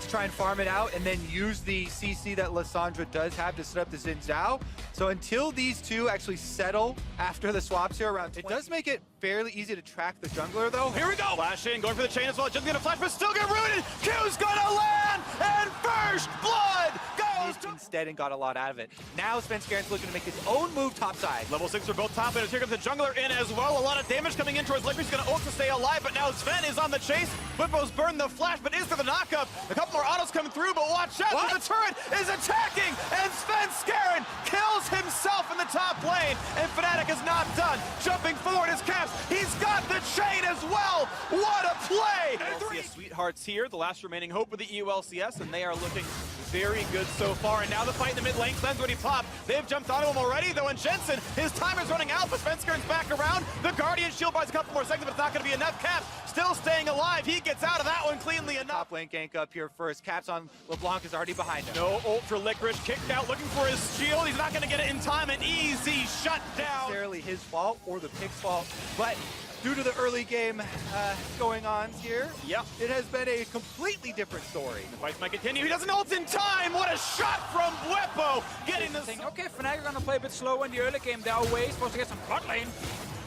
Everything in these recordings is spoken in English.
to try and farm it out and then use the CC that Lissandra does have to set up the Xin Zhao. So until these two actually settle after the swaps here around 20, it does make it fairly easy to track the jungler though. Here we go! Flash in, going for the chain as well. Just gonna flash, but still get rooted! Q's gonna land! And first blood goes to... Instead and got a lot out of it. Now Svenskaren's looking to make his own move topside. Level 6 for both top laners. Here comes the jungler in as well. A lot of damage coming in towards Liquid's gonna ult to stay alive, but now Sven is on the chase. Whippo's burned the flash, but is there the knockup? A couple more autos coming through, but watch out! The turret is attacking, and Svenskaren kills himself in the top lane, and Fnatic is not done. Jumping forward is Caps. He's got the chain as well. What a play! LCS Sweethearts here, the last remaining hope of the EULCS, and they are looking very good so far. And now the fight in the mid lane. Cleanse already popped. They've jumped onto him already, though, and Jensen, his time is running out, but Svenskaren's back around. The Guardian shield buys a couple more seconds, but it's not going to be enough. Caps still staying alive. He gets out of that one cleanly enough. Top lane gank up here first. Caps on LeBlanc is already behind him. No ult for Licorice. Kicked out, looking for his shield. He's not going to get it in time. An easy shutdown. Not necessarily his fault or the pick's fault, but due to the early game going on here, it has been a completely different story. The fight might continue. He doesn't ult in time. What a shot from Whippo. Getting this. Okay, Fnatic are going to play a bit slow in the early game. They're away, supposed to get some bot lane.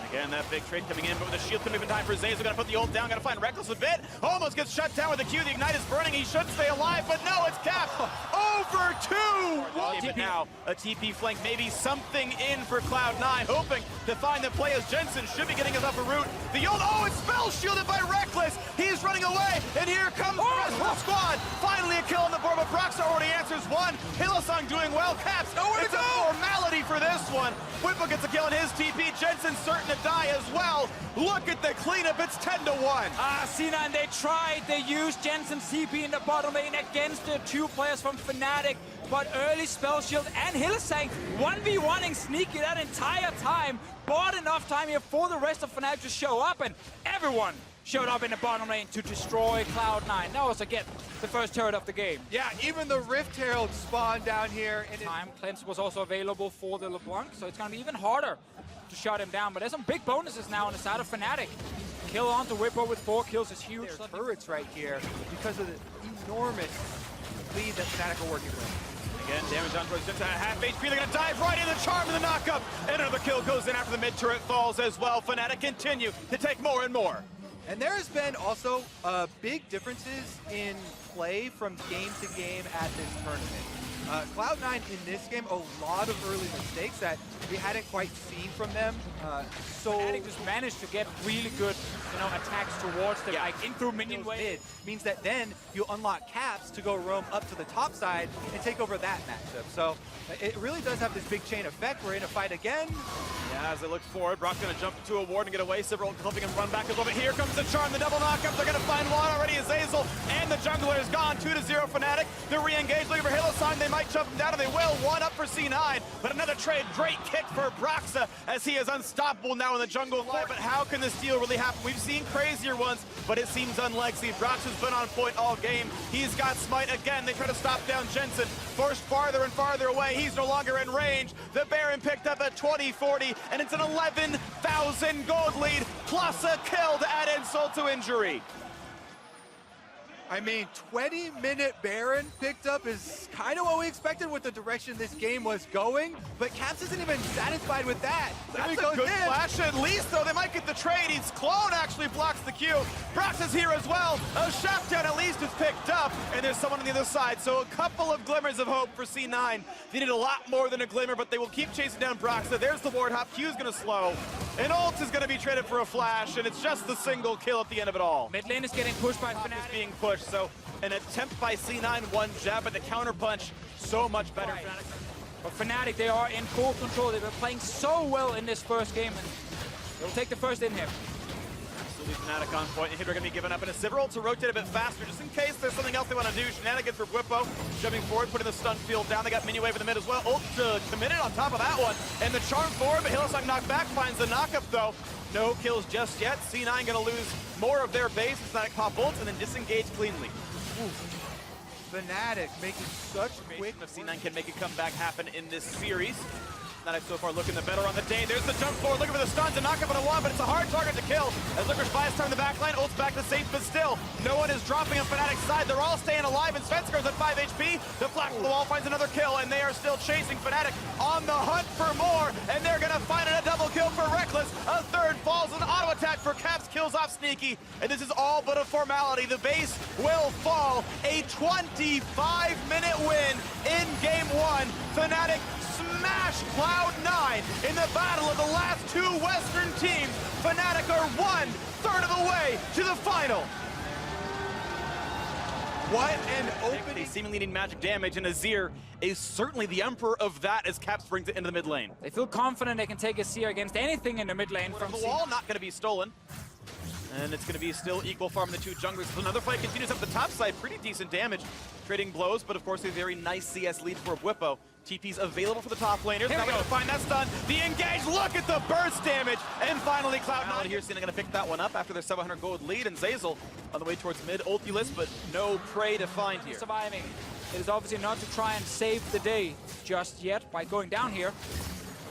Again, that big trade coming in, but with the shield coming in time for Zaze, gonna put the ult down, gotta find Reckless a bit. Almost gets shut down with the Q. The Ignite is burning. He should stay alive, but no, it's Cap. Over 2! But now, a TP flank, maybe something in for Cloud9, hoping to find the play as Jensen should be getting us up a route. The ult, oh, it's spell shielded by Reckless. He's running away, and here comes the rest of the squad. Finally a kill on the board, but Broxah already answers one. Hylissang doing well. Caps, nowhere to go. A formality for this one. Whippo gets a kill on his TP. Jensen certain to die as well. Look at the cleanup, it's 10-1. C9, they tried. They used Jensen's TP in the bottom lane against the two players from Fnatic. But early Spell Shield and Hylissang 1v1ing Sneaky that entire time. Bought enough time here for the rest of Fnatic to show up, and everyone showed up in the bottom lane to destroy Cloud9. That was, again, the first turret of the game. Yeah, even the Rift Herald spawned down here. And Time Cleanse was also available for the LeBlanc, so it's going to be even harder to shut him down. But there's some big bonuses now on the side of Fnatic. Kill on to Whippo with 4 kills is huge. Their turrets right here because of the enormous lead that Fnatic are working with. Again, damage on towards Jensen at half HP. They're going to dive right in the charm and the knockup. And another kill goes in after the mid turret falls as well. Fnatic continue to take more and more. And there has been also big differences in play from game to game at this tournament. Cloud9 in this game, a lot of early mistakes that we hadn't quite seen from them. Fnatic just managed to get really good, attacks towards the like in through minion wave. Means that then you unlock Caps to go roam up to the top side and take over that matchup. So it really does have this big chain effect. We're in a fight again. Yeah, as they look forward, Brock's going to jump to a ward and get away. Several helping him run back a little bit. Here comes the charm, the double knockup. They're going to find one already. Azazel and the jungler is gone. 2-0 Fnatic. They're re-engaged, looking for Hylissang. They might jump him down, and they will. One up for C9, but another trade. Great kick for Broxah as he is unstoppable now in the jungle. But how can this deal really happen? We've seen crazier ones, but it seems unlikely. Broxah's been on point all game. He's got Smite again. They try to stop down Jensen. Forced farther and farther away. He's no longer in range. The Baron picked up at 20-40, and it's an 11,000 gold lead, plus a kill to add insult to injury. I mean, 20-minute Baron picked up is kind of what we expected with the direction this game was going, but Caps isn't even satisfied with that. That's a good flash at least, though. They might get the trade. His clone actually blocks the Q. Brox is here as well. A shotgun at least is picked up, and there's someone on the other side. So a couple of glimmers of hope for C9. They need a lot more than a glimmer, but they will keep chasing down Broxa. There's the ward hop. Q's going to slow. And ult is going to be traded for a flash, and it's just the single kill at the end of it all. Mid lane is getting pushed by Fnatic. Being pushed, so an attempt by C9, one jab, but the counter punch so much better. Right. But Fnatic, they are in full control. They've been playing so well in this first game, and they'll take the first in here. Absolutely Fnatic on point. Hydra going to be given up, and a Sivir ult to rotate a bit faster, just in case there's something else they want to do. Shenanigans for Whippo, jumping forward, putting the stun field down. They got mini wave in the mid as well. Ult committed on top of that one, and the charm forward, but Hylissang knocked back, finds the knockup though. No kills just yet. C9 going to lose more of their base. Fnatic pop ult and then disengage cleanly. Fnatic making such quick. If C9 can make a comeback happen in this series. Fnatic so far looking the better on the day. There's the jump forward, looking for the stuns and knock up on a wand, but it's a hard target to kill. As Licorice buys time in the backline, ults back to safe, but still, no one is dropping on Fnatic's side. They're all staying alive, and Svenskar at 5 HP. The flash of the wall finds another kill, and they are still chasing Fnatic on the hunt for more, and they're gonna find it a double kill for Reckless. A third falls, an auto attack for Caps, kills off Sneaky, and this is all but a formality. The base will fall. A 25-minute win in game one. Fnatic smashed Cloud9 in the battle of the last two Western teams. Fnatic are 1/3 of the way to the final. What an opening. They seemingly need magic damage, and Azir is certainly the emperor of that as Caps brings it into the mid lane. They feel confident they can take Azir against anything in the mid lane from the wall, not going to be stolen. And it's going to be still equal farm the two junglers. So another fight continues up the top side. Pretty decent damage. Trading blows, but of course a very nice CS lead for Whippo. TP's available for the top laners. Now we're going to find that stun. The engage, look at the burst damage. And finally Cloud9 here, Cena going to pick that one up after their 700 gold lead. And Zeyzal on the way towards mid, ultiless, but no prey to find here. Surviving. It is obviously not to try and save the day just yet by going down here.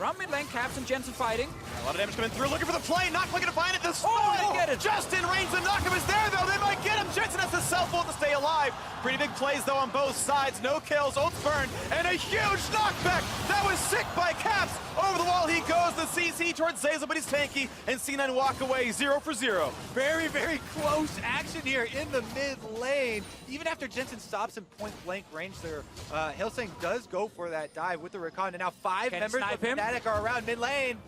Around mid lane, Caps and Jensen fighting. A lot of damage coming through, looking for the play, not looking to find it. The they get it. Just in range, the knockup is there though, they might get him. Jensen has to self-ult to stay alive. Pretty big plays though on both sides, no kills, ults burned, and a huge knockback. That was sick by Caps. Over the wall he goes, the CC towards Zeyzal, but he's tanky, and C9 walk away 0 for 0. Very, very close action here in the mid lane. Even after Jensen stops in point blank range there, Hillsang does go for that dive with the recon, and now 5 members of Fnatic are around mid lane.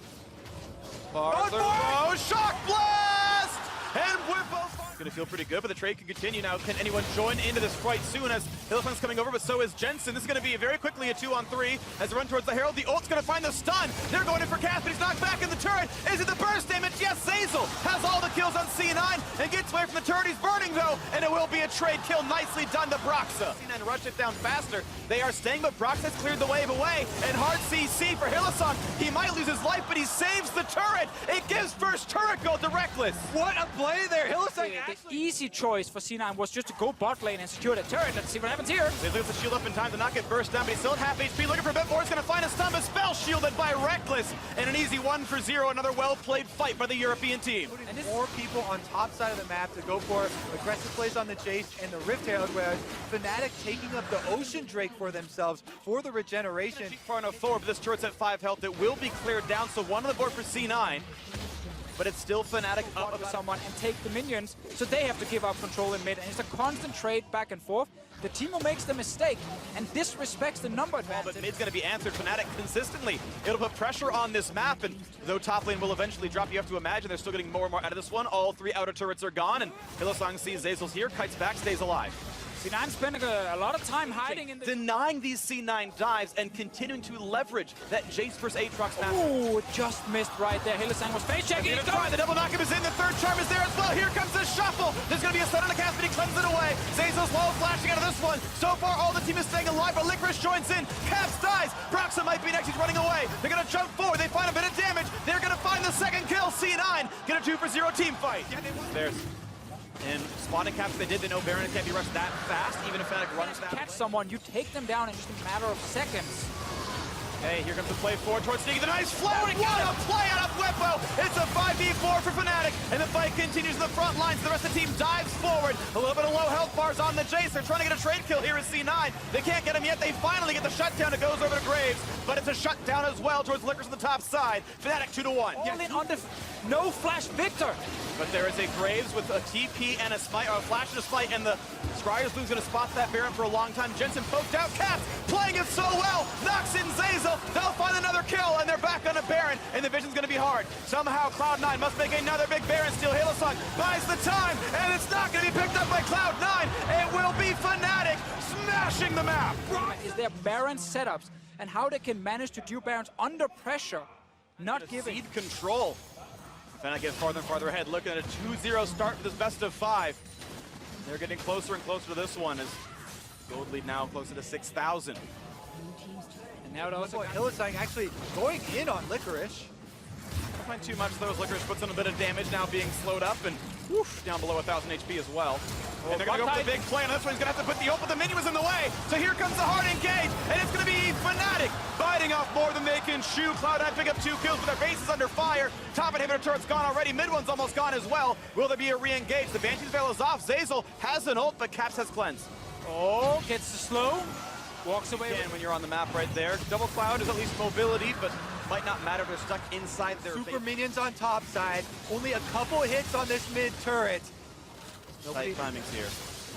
Oh, shock blast! And Whippo gonna feel pretty good, but the trade can continue now. Can anyone join into this fight soon as Hillsang's coming over, but so is Jensen. This is gonna be very quickly a 2-on-3 as they run towards the Herald. The ult's gonna find the stun. They're going in for Cass, but he's knocked back in the turret. Is it the burst damage? Yes, Zeyzal has all the kills on C9 and gets away from the turret. He's burning though, and it will be a trade kill. Nicely done to Broxa. C9 rushed it down faster. They are staying, but Broxa's cleared the wave away, and hard CC for Hillsang. He might lose his life, but he saves the turret. It gives first turret gold to Reckless. What a play there. Hillsang The easy choice for C9 was just to go bot lane and secure the turret. Let's see what happens here. They lose the shield up in time to not get burst down, but he's still at half HP. Looking for a bit more. He's going to find a stun, but spell shielded by Reckless. And an easy 1 for 0. Another well-played fight by the European team. And more people on top side of the map to go for aggressive plays on the chase and the Rift Herald, whereas Fnatic taking up the Ocean Drake for themselves for the regeneration. Far enough forward, but this turret's at 5 health. It will be cleared down, so 1 on the board for C9. But it's still Fnatic up with someone and take the minions, so they have to give up control in mid, and it's a constant trade back and forth. The team who makes the mistake and disrespects the number advantage. But mid's going to be answered Fnatic consistently. It'll put pressure on this map, and though top lane will eventually drop, you have to imagine they're still getting more and more out of this one. All 3 outer turrets are gone, and Hillsang sees Zeyzal's here, kites back, stays alive. C9 spending a lot of time hiding in the... Denying these C9 dives and continuing to leverage that Jace vs. Aatrox map. Ooh, just missed right there. Hillsang was face checking. The double knockup is in. The third charm is there as well. Here comes the shuffle. There's going to be a stun on the cast, but he cleanses it away. Zeyzal's low flashing out of this one. So far, all the team is staying alive, but Licorice joins in. Caps dies. Broxa might be next. He's running away. They're going to jump forward. They find a bit of damage. They're going to find the second kill. C9 get a 2 for 0 team fight. There's... And spawning Caps, they did. They know Baron can't be rushed that fast, even if Fnatic runs that. Catch someone, you take them down in just a matter of seconds. Hey, here comes the play forward towards Sneaky. The nice flow. What a play out of Whippo. It's a 5v4 for Fnatic, and the fight continues in the front lines. The rest of the team dives forward. A little bit of low health bars on the Jace. They're trying to get a trade kill here as C9. They can't get him yet. They finally get the shutdown. It goes over to Graves, but it's a shutdown as well towards Licorice on the top side. Fnatic 2-1. All in on the no flash Victor. But there is a Graves with a TP and a smite, or a flash and a smite, and the Scryer's Blue's gonna spot that Baron for a long time. Jensen poked out, Caps playing it so well, knocks in Zeyzal. They'll find another kill, and they're back on a Baron, and the vision's gonna be hard. Somehow Cloud9 must make another big Baron steal. Hillsang buys the time, and it's not gonna be picked up by Cloud9. It will be Fnatic smashing the map. Is there Baron setups, and how they can manage to do Barons under pressure, not giving. Seed control. Fnatic gets farther and farther ahead, looking at a 2-0 start for this best of 5. They're getting closer and closer to this one as gold lead now closer to 6,000. And now it also Hillsang actually going in on Licorice. Don't find too much though, as Licorice puts in a bit of damage, now being slowed up and woof, down below 1,000 HP as well. And they're gonna go for the big play, and this one he's gonna have to put the ult, but the minion was in the way. So here comes the hard engage, and it's gonna be Fnatic biting off more than they can chew. Cloud9 pick up 2 kills, but their base is under fire. Top inhibitor turret's gone already, mid one's almost gone as well. Will there be a re-engage? The Banshee's Veil is off. Zeyzal has an ult, but Caps has cleanse. Oh, gets the slow. Walks away. Again, when you're on the map right there. Double Cloud is at least mobility, but might not matter if they're stuck inside their Super base. minions on top side. Only a couple hits on this mid turret. Tight timings here.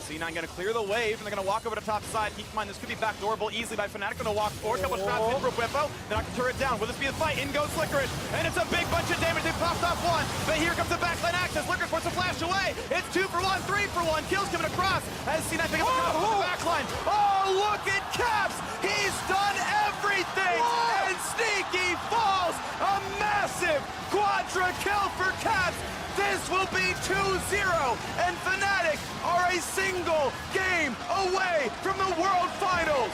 C9 gonna clear the wave, and they're gonna walk over to top side. Keep in mind, this could be backdoorable easily by Fnatic. Gonna walk forward, couple shots in for Whippo. They knock the turret down. Will this be a fight? In goes Licorice, and it's a big bunch of damage. They popped off one, but here comes the backline access. Licorice wants to flash away. It's 2 for 1, 3 for 1. Kills coming across as C9 picks up the backline. Oh, look at Caps! He's done everything, and Sneaky falls. A massive quadra kill for Caps. This will be 2-0, and Fnatic are a single game away from the World Finals.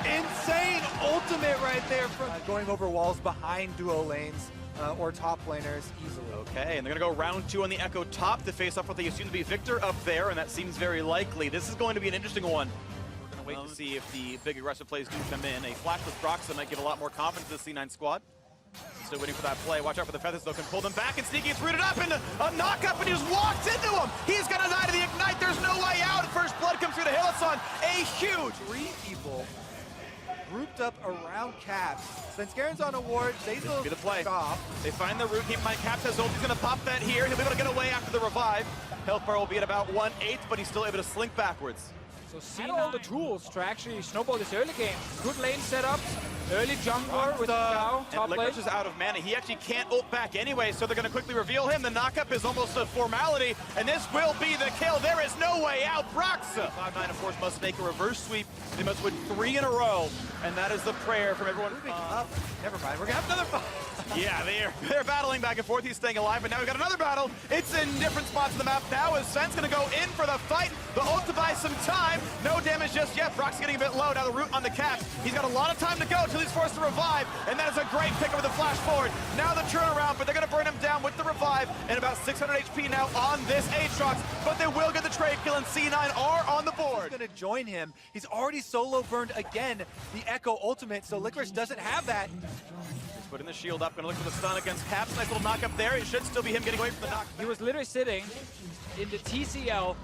Insane ultimate right there from going over walls behind duo lanes or top laners easily. Okay, and they're gonna go round 2 on the Echo top to face off what they assume to be Victor up there, and that seems very likely. This is going to be an interesting one. We're gonna wait to see if the big aggressive plays do come in. A flashless Broxa might give a lot more confidence to the C9 squad. Still waiting for that play. Watch out for the feathers, though. Can pull them back, and Sneaky is rooted up, and a knock-up, and he just walks into him. He's gonna die to the Ignite. There's no way out. First blood comes through to Higlights. A huge 3 people grouped up around Caps. Svenskaren's on a ward. Zeyzal be the play. off. They find the root. Keep in mind, Caps has ult. He's gonna pop that here. He'll be able to get away after the revive. Health bar will be at about 1/8, but he's still able to slink backwards. So see all the tools to actually snowball this early game. Good lane setups, early jungler with Cao, top lane. Licorice is out of mana. He actually can't ult back anyway, so they're going to quickly reveal him. The knockup is almost a formality, and this will be the kill. There is no way out. Broxa. Cloud9, of course, must make a reverse sweep. They must win 3 in a row, and that is the prayer from everyone. Moving up. Never mind. We're going to have another fight. Yeah, they're battling back and forth. He's staying alive, but now we've got another battle. It's in different spots of the map now as Sven's going to go in for the fight. The ult to buy some time. No damage just yet. Brock's getting a bit low. Now the root on the Caps. He's got a lot of time to go until he's forced to revive, and that is a great pick up with the flash forward. Now the turnaround, but they're going to burn him down with the revive, and about 600 HP now on this Aatrox, but they will get the trade kill, and C9 are on the board. He's going to join him. He's already solo burned again the Echo ultimate, so Licorice doesn't have that. He's putting the shield up, gonna look for the stun against Caps. Nice little knock up there. It should still be him getting away from the knock. He was literally sitting in the TCL.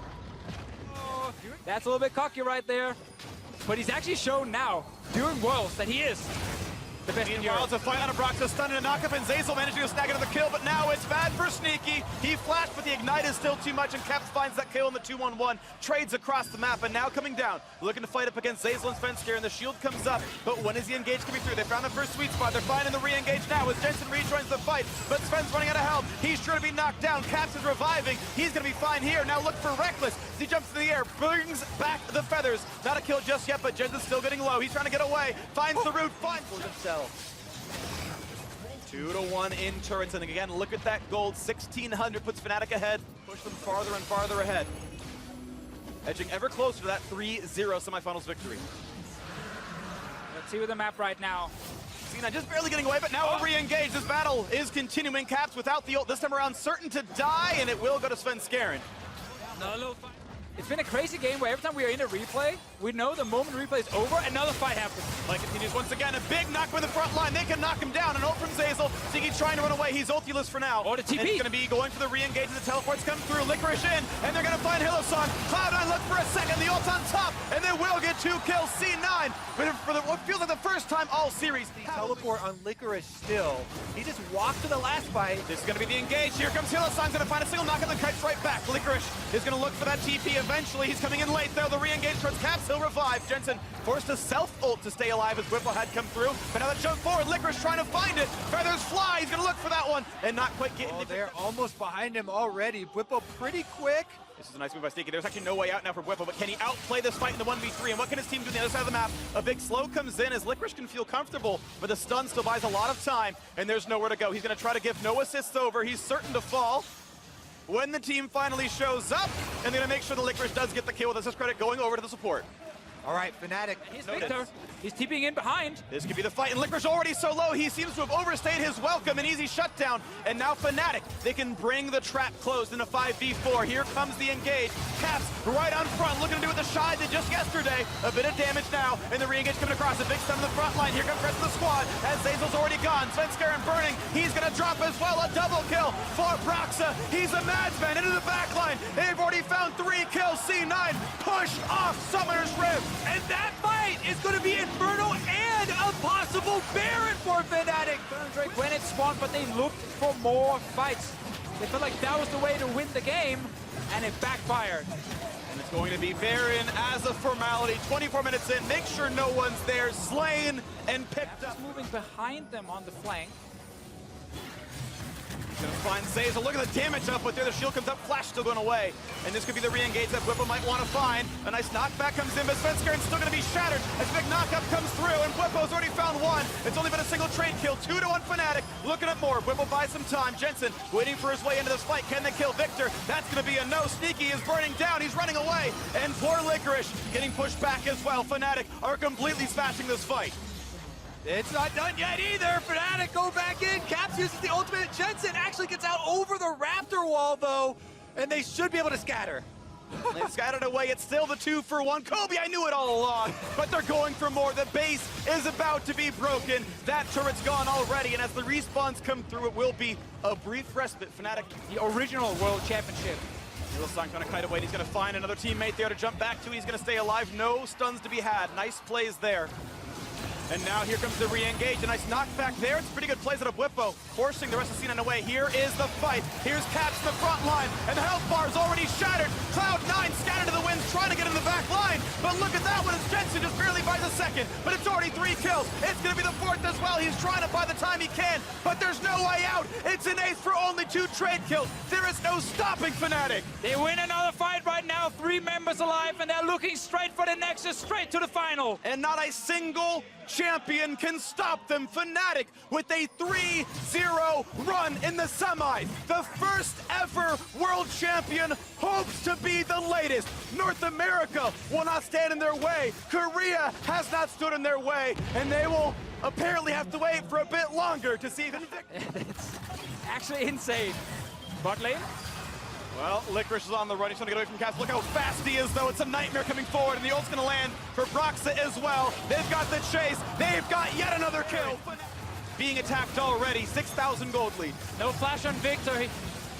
That's a little bit cocky right there. But he's actually shown now, during Worlds, that he is the best in Europe. Meanwhile, it's a fight on a Broxa, stun and a knockup, and Zeyzal managing to snag another kill, but now it's bad for Sneaky. He flashed, but the Ignite is still too much, and Caps finds that kill in the 2-1-1. Trades across the map, and now coming down, looking to fight up against Zeyzal and Svenskeren, and the shield comes up, but when is the engage coming through? They found the first sweet spot. They're finding the re-engage now as Jensen rejoins the fight, but Sven's running out of health. He's sure to be knocked down. Caps is reviving. He's going to be fine here. Now look for Reckless. He jumps in the air, brings back the feathers. Not a kill just yet, but Jensen's still getting low. He's trying to get away. Finds the root, finds himself. 2-1 in turrets, and again, look at that gold. 1,600 puts Fnatic ahead. Push them farther and farther ahead. Edging ever closer to that 3-0 semifinals victory. Let's see with the map right now. C9 just barely getting away, but now a re-engage. This battle is continuing. Caps without the ult. This time around certain to die, and it will go to Svenskeren. Another little fight. It's been a crazy game where every time we are in a replay, we know the moment replay is over, another fight happens. Play continues once again. A big knock by the front line. They can knock him down. An ult from Zeyzal. Ziggy trying to run away. He's ultiless for now. Or the TP. And he's going to be going for the re-engage, and the teleports come through. Licorice in, and they're going to find Higlights. Cloud9 look for a second. The ult on top, and they will get 2 kills. C9, but for what feels like the first time all series. The teleport on Licorice still. He just walked to the last fight. This is going to be the engage. Here comes Higlights. Going to find a single knock, and then kites right back. Licorice is going to look for that TP eventually. He's coming in late, though. The re-engage towards Caps. He'll revive. Jensen forced to self-ult to stay alive as Whipple had come through. But now that jump forward, Licorice trying to find it. Feathers fly. He's going to look for that one and not quite getting it. They're almost behind him already. Whipple pretty quick. This is a nice move by Sneaky. There's actually no way out now for Whipple, but can he outplay this fight in the 1v3? And what can his team do on the other side of the map? A big slow comes in as Licorice can feel comfortable, but the stun still buys a lot of time, and there's nowhere to go. He's going to try to give no assists over. He's certain to fall. When the team finally shows up, and they're going to make sure the Licorice does get the kill with assist credit going over to the support. All right, Fnatic. Here's Victor. He's TPing in behind. This could be the fight, and Licorice already so low, he seems to have overstayed his welcome. An easy shutdown, and now Fnatic, they can bring the trap closed in a 5v4. Here comes the engage. Caps right on front, looking to do what the Shy did just yesterday. A bit of damage now, and the re-engage coming across. A big stun in the front line. Here comes the rest of the squad, as Zazel's already gone. Svenskeren burning. He's going to drop as well. A double kill for Broxa. He's a madman into the back line. They've already found 3 kills. C9 pushed off Summoner's Rift. And that fight is going to be Inferno and a possible Baron for Fnatic. Drake when it spawned, but they looked for more fights. They felt like that was the way to win the game, and it backfired. And it's going to be Baron as a formality. 24 minutes in, make sure no one's there. Slain and picked up. Moving behind them on the flank. Gonna find Zazel. Look at the damage up, but there the shield comes up. Flash still going away. And this could be the re-engage that Whipple might want to find. A nice knockback comes in, but Svenskaren's still going to be shattered as big knockup comes through, and Whipple's already found 1. It's only been a single trade kill. 2-1 Fnatic. Looking at more. Whipple buys some time. Jensen waiting for his way into this fight. Can they kill Victor? That's going to be a no. Sneaky is burning down. He's running away. And poor Licorice getting pushed back as well. Fnatic are completely smashing this fight. It's not done yet either. Fnatic go back in. Caps uses the ultimate. Jensen actually gets out over the Raptor wall, though, and they should be able to scatter. They've scattered away. It's still the 2-for-1. Kobe, I knew it all along, but they're going for more. The base is about to be broken. That turret's gone already, and as the respawns come through, it will be a brief respite. Fnatic, The original World Championship. Hillsong gonna kite away, and he's gonna find another teammate there to jump back to. He's gonna stay alive. No stuns to be had. Nice plays there. And now here comes the re-engage. A nice knockback there. It's pretty good plays out of Whippo, forcing the rest of C9 away. Here is the fight. Here's Caps in the front line, and the health bar is already shattered. Cloud9 scattered to the winds, trying to get in the back line. But look at that one, as Jensen just barely buys a second. But it's already 3 kills. It's going to be the 4th as well. He's trying to buy the time he can, but there's no way out. It's an ace for only 2 trade kills. There is no stopping Fnatic. They win another fight right now. 3 members alive, and they're looking straight for the Nexus, straight to the final. And not a single champion can stop them. Fnatic with a 3-0 run in the semis. The first ever world champion hopes to be the latest. North America will not stand in their way. Korea has not stood in their way, and they will apparently have to wait for a bit longer to see Invictus. It's actually insane. Bot lane. Well, Licorice is on the run. He's trying to get away from Caps. Look how fast he is, though. It's a nightmare coming forward, and the ult's going to land for Broxa as well. They've got the chase. They've got yet another kill. Being attacked already. 6,000 gold lead. No flash on Victor.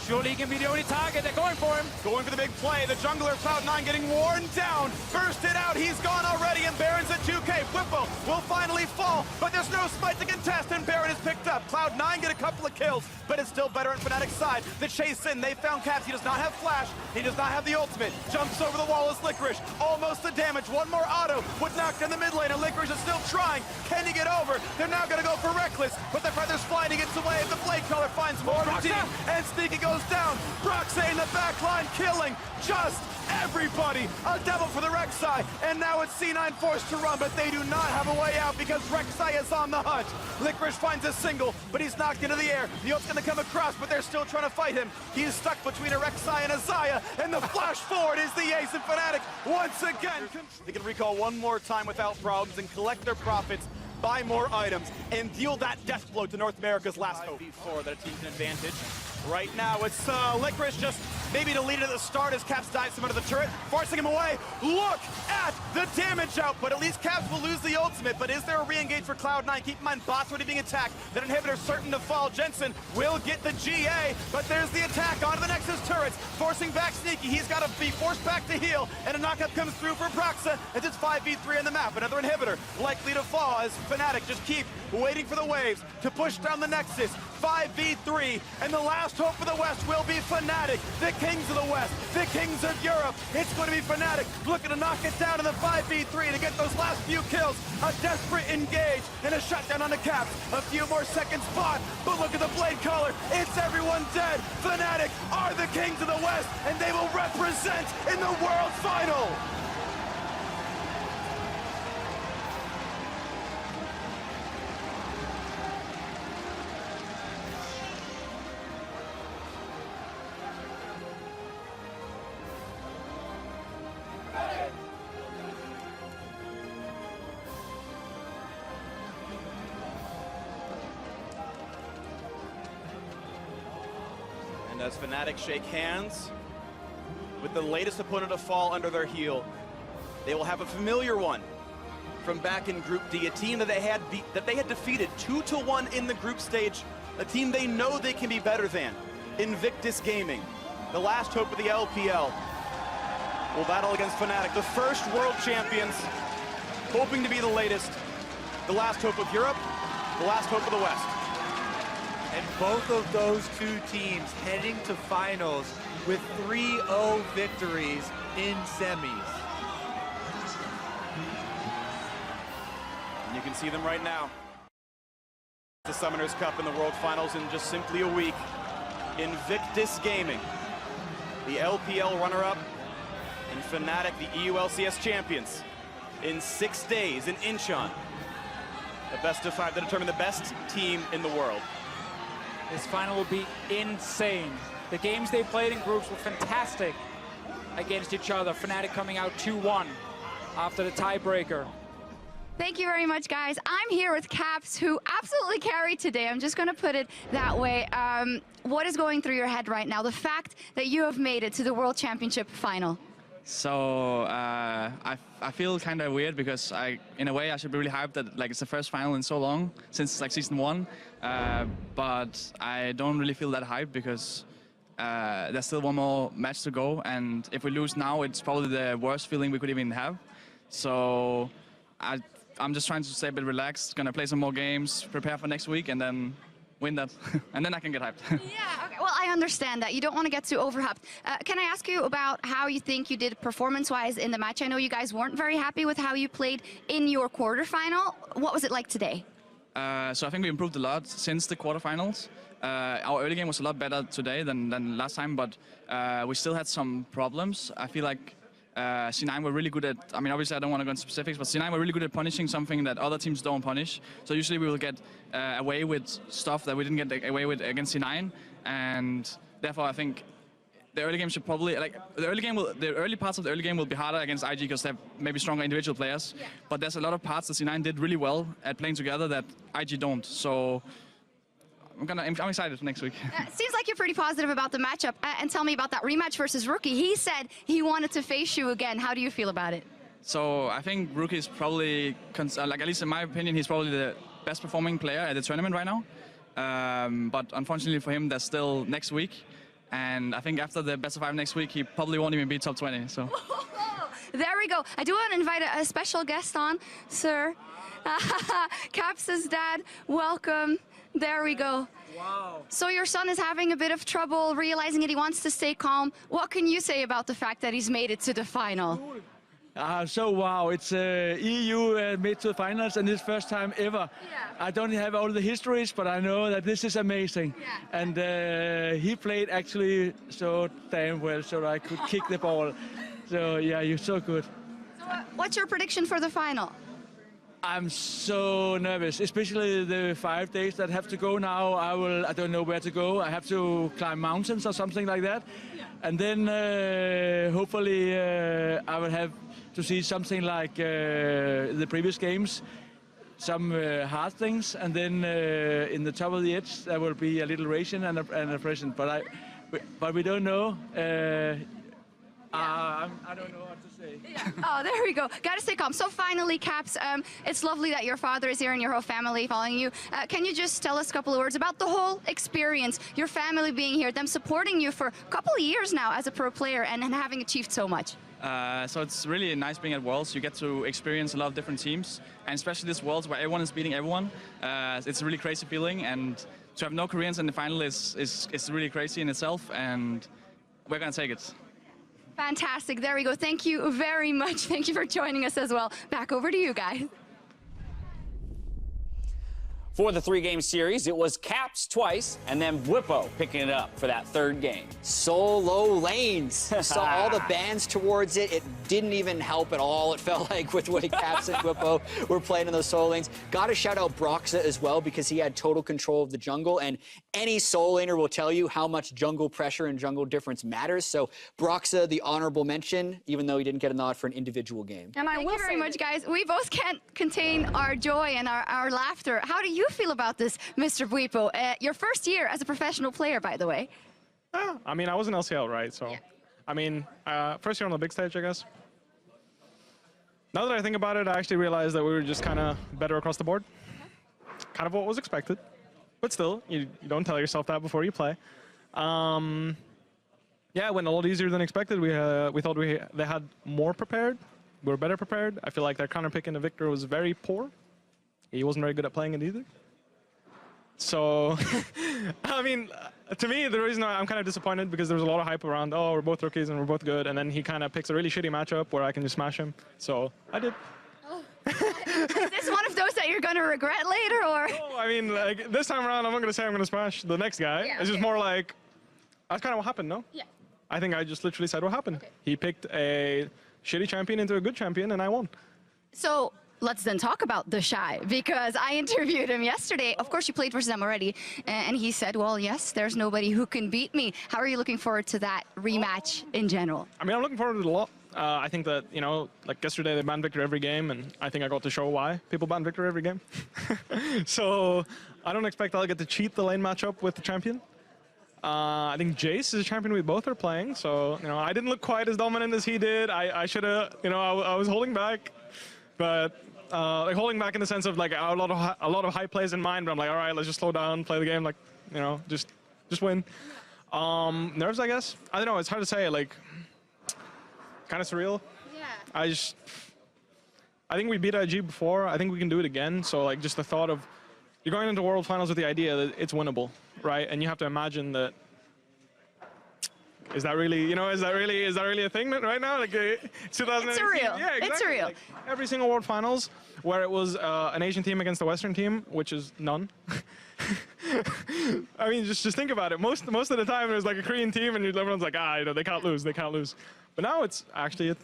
Surely he can be the only target. They're going for him. Going for the big play. The jungler Cloud9 getting worn down. Bursted out. He's gone already, and Baron's at 2K. Whippo will finally fall, but there's no smite to contest, and Baron is picked up. Cloud9 get a couple of kills, but it's still better on Fnatic's side. The chase in. They found Caps. He does not have flash. He does not have the ultimate. Jumps over the wall as Licorice. Almost the damage. One more auto would knock down the mid lane, and Licorice is still trying. Can he get over? They're now going to go for Reckless, but the feather's flying. He gets away. The Blade Caller finds more of a team, and Sneaky goes down. Broxa in the back line, killing just everybody. A double for the Rek'Sai, and now it's C9 forced to run, but they do not have a way out because Rek'Sai is on the hunt. Licorice finds a single, but he's knocked into the air. The ult's gonna come across, but they're still trying to fight him. He is stuck between a Rek'Sai and a Xayah, and the flash forward is the ace, and Fnatic once again. They can recall one more time without problems and collect their profits, buy more items, and deal that death blow to North America's last hope. Before that a team can advantage. Right now, it's Licorice just maybe to lead it at the start as Caps dives him under the turret, forcing him away. Look at the damage output. At least Caps will lose the ultimate, but is there a re-engage for Cloud9? Keep in mind, bots already being attacked. That inhibitor certain to fall. Jensen will get the GA, but there's the attack onto the Nexus turrets, forcing back Sneaky. He's got to be forced back to heal, and a knockup comes through for Broxa as it's 5v3 on the map. Another inhibitor likely to fall as Fnatic just keep waiting for the waves to push down the Nexus. 5v3, and the last hope for the West will be Fnatic, the kings of the West, the kings of Europe. It's going to be Fnatic looking to knock it down in the 5v3 to get those last few kills. A desperate engage and a shutdown on the Caps. A few more seconds fought, but look at the Blade Caller. It's everyone dead. Fnatic are the kings of the West, and they will represent in the World Final. as Fnatic shake hands with the latest opponent to fall under their heel, they will have a familiar one from back in Group D, a team that they had defeated 2-1 in the group stage, a team they know they can be better than, Invictus Gaming, the last hope of the LPL, will battle against Fnatic, the first world champions, hoping to be the latest, the last hope of Europe, the last hope of the West. And both of those two teams heading to finals with 3-0 victories in semis. And you can see them right now. The Summoners Cup in the World Finals in just simply a week. Invictus Gaming, the LPL runner-up, and Fnatic, the EULCS champions, in 6 days in Incheon. The best of 5 to determine the best team in the world. This final will be insane. The games they played in groups were fantastic against each other. Fnatic coming out 2-1 after the tiebreaker. Thank you very much, guys. I'm here with Caps, who absolutely carried today. I'm just going to put it that way. What is going through your head right now? The fact that you have made it to the World Championship final. So I feel kind of weird because in a way, I should be really hyped that it's the first final in so long since season 1. But I don't really feel that hyped because there's still one more match to go, and if we lose now, it's probably the worst feeling we could even have. So I'm just trying to stay a bit relaxed, gonna play some more games, prepare for next week, and then win that, and then I can get hyped. Yeah, okay. Well, I understand that. You don't want to get too overhyped. Can I ask you about how you think you did performance-wise in the match? I know you guys weren't very happy with how you played in your quarterfinal. What was it like today? So I think we improved a lot since the quarterfinals. Our early game was a lot better today than last time, but we still had some problems. I feel like C9 were really good at, I mean, obviously I don't want to go into specifics, but C9 were really good at punishing something that other teams don't punish. So usually we will get away with stuff that we didn't get away with against C9, and therefore I think the early game should probably, the early parts of the early game will be harder against IG because they have maybe stronger individual players, but there's a lot of parts that C9 did really well at playing together that IG don't. So I'm excited for next week. Seems like you're pretty positive about the matchup. And tell me about that rematch versus Rookie. He said he wanted to face you again. How do you feel about it? So I think Rookie is probably, at least in my opinion, he's probably the best performing player at the tournament right now. But unfortunately for him, there's still next week. And I think after the best of 5 next week, he probably won't even be top 20. So. There we go. I do want to invite a special guest on, sir. Caps' dad, welcome. There we go. Wow. So your son is having a bit of trouble realizing that he wants to stay calm. What can you say about the fact that he's made it to the final? So wow, it's EU made to the finals, and it's first time ever. Yeah. I don't have all the histories, but I know that this is amazing. Yeah. And he played actually so damn well, so I could kick the ball. So yeah, you're so good. So what's your prediction for the final? I'm so nervous, especially the 5 days that have to go now. I don't know where to go. I have to climb mountains or something like that. Yeah. And then hopefully I will have to see something like the previous games, some hard things, and then in the top of the edge there will be a little racing and a present. But we don't know. I don't know what to say. Yeah. Oh, there we go. Got to stay calm. So finally, Caps, it's lovely that your father is here and your whole family following you. Can you just tell us a couple of words about the whole experience, your family being here, them supporting you for a couple of years now as a pro player and having achieved so much? So it's really nice being at Worlds. You get to experience a lot of different teams, and especially this Worlds where everyone is beating everyone. It's a really crazy feeling, and to have no Koreans in the final is really crazy in itself, and we're going to take it. Fantastic. There we go. Thank you very much. Thank you for joining us as well. Back over to you guys. For the 3-game series, it was Caps twice, and then Bwipo picking it up for that 3rd game. Solo lanes. Saw all the bans towards it. It didn't even help at all, it felt like, with the way Caps and Bwipo were playing in those solo lanes. Got to shout out Broxa as well, because he had total control of the jungle, and any solo laner will tell you how much jungle pressure and jungle difference matters. So Broxa, the honorable mention, even though he didn't get a nod for an individual game. And Thank you very much, guys. We both can't contain our joy and our laughter. How do you feel about this, Mr. Bwipo? Your first year as a professional player, by the way. I mean, I was in LCL, right? So, I mean, first year on the big stage, I guess. Now that I think about it, I actually realized that we were just kind of better across the board. Kind of what was expected. But still, you don't tell yourself that before you play. Yeah, it went a lot easier than expected. We thought they had more prepared. We were better prepared. I feel like their counter pick into Victor was very poor. He wasn't very good at playing it either. So, I mean, to me, the reason I'm kind of disappointed because there was a lot of hype around, oh, we're both rookies and we're both good, and then he kind of picks a really shitty matchup where I can just smash him. So, I did. Oh. Is this one of those that you're going to regret later, or? No, I mean, like, this time around, I'm not going to say I'm going to smash the next guy. Yeah, it's just more like, that's kind of what happened, no? Yeah. I think I just literally said what happened. Okay. He picked a shitty champion into a good champion, and I won. So let's then talk about the Shy, because I interviewed him yesterday. Of course, you played versus him already, and he said, well, yes, there's nobody who can beat me. How are you looking forward to that rematch in general? I mean, I'm looking forward to it a lot. I think that, you know, like yesterday they banned Victor every game, and I think I got to show why people ban Victor every game. So I don't expect I'll get to cheat the lane matchup with the champion. I think Jace is a champion we both are playing, so, you know, I didn't look quite as dominant as he did. I should have, you know, I was holding back, but like holding back in the sense of like a lot of high plays in mind, but I'm like, all right, let's just slow down, play the game, like, you know, just win. Nerves, I guess. I don't know, it's hard to say, like, kind of surreal. Yeah. I think we beat IG before. I think we can do it again. So like just the thought of you're going into World Finals with the idea that it's winnable, right? And you have to imagine that. Is that really, you know, is that really a thing right now? Like 2018. It's surreal. Yeah, exactly. It's surreal. Like, every single World Finals where it was an Asian team against a Western team, which is none. I mean, just think about it. Most of the time, there's like a Korean team, and everyone's like, you know, they can't lose, they can't lose. But now it's actually, you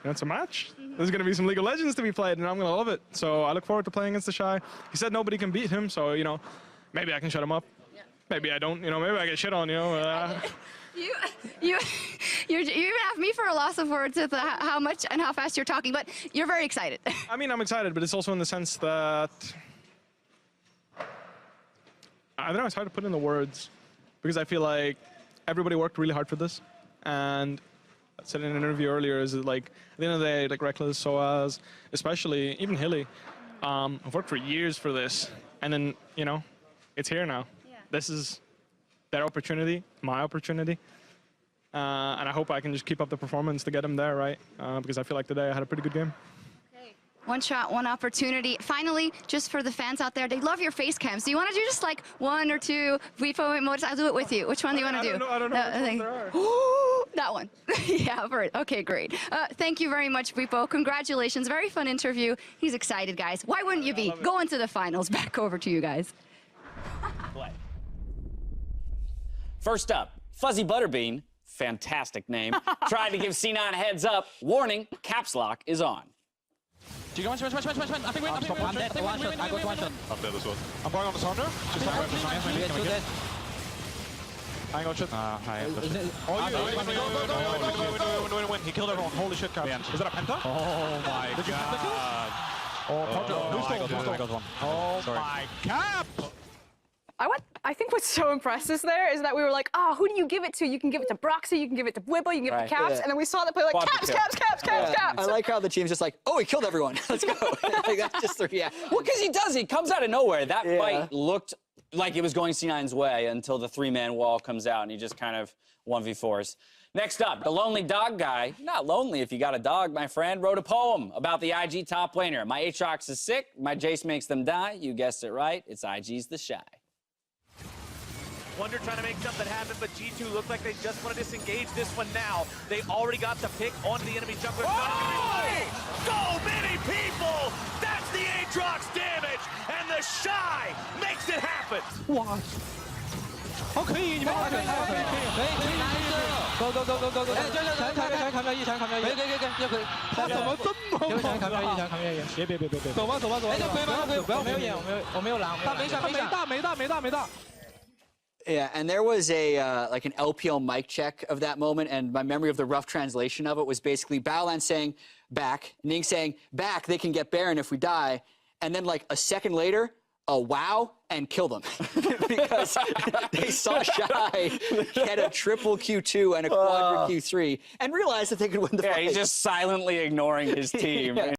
know, it's a match. There's going to be some League of Legends to be played, and I'm going to love it. So I look forward to playing against the Shy. He said nobody can beat him, so, you know, maybe I can shut him up. Yeah. Maybe I don't, you know, maybe I get shit on, you know. You even have me for a loss of words with how much and how fast you're talking, but you're very excited. I mean, I'm excited, but it's also in the sense that, I don't know, it's hard to put in the words, because I feel like everybody worked really hard for this, and I said in an interview earlier, is that like, at the end of the day, like Reckless, Soaz, especially, even Hilly, I've worked for years for this, and then, you know, it's here now. Yeah. This is their opportunity, my opportunity, and I hope I can just keep up the performance to get them there, right? Because I feel like today I had a pretty good game. One shot, one opportunity. Finally, just for the fans out there, they love your face cams. Do you want to do just like one or two Vipo emotes? I'll do it with you. Which one do you want to do? I don't know which there are. That one. Yeah, I've heard. Okay, great. Thank you very much, Vipo. Congratulations. Very fun interview. He's excited, guys. Why wouldn't you be? Going to the finals. Back over to you guys. First up, Fuzzy Butterbean, fantastic name, tried to give C9 a heads up. Warning, caps lock is on. Do you go one? I think we one dead, one shot. I got one shot. I'm dead as well. I'm going on the thunder. I got shot. Win. He killed everyone. Holy shit, Caps. Is that a penta? Oh my Did you get the kill? I got one. Oh my Cap! I think what's so impressive there is that we were like, who do you give it to? You can give it to Broxy, you can give it to Whippo, you can give it to Caps, and then we saw the play like, Caps. I like how the team's just like, oh, he killed everyone. Let's go. Like, that's just the reaction. Well, because he does. He comes out of nowhere. That fight looked like it was going C9's way until the three-man wall comes out, and he just kind of 1v4s. Next up, the lonely dog guy. Not lonely if you got a dog, my friend. Wrote a poem about the IG top laner. My Aatrox is sick. My Jace makes them die. You guessed it right. It's IG's the Shy. Wonder trying to make something happen, but G2 looked like they just want to disengage this one now. They already got the pick onto the enemy jungler. So many people! That's the Aatrox damage, and the Shy makes it happen. What? 好可以，你们可以，go，他怎么这么猛？别，走吧，我没有眼，我没有蓝，没大。Yeah, and there was a like an LPL mic check of that moment, and my memory of the rough translation of it was basically Baolan saying back, Ning saying back, they can get Baron if we die, and then like a second later, a WoW and kill them because they saw Shy get a triple Q2 and a quadra Q3 and realized that they could win the fight. Yeah, he's just silently ignoring his team.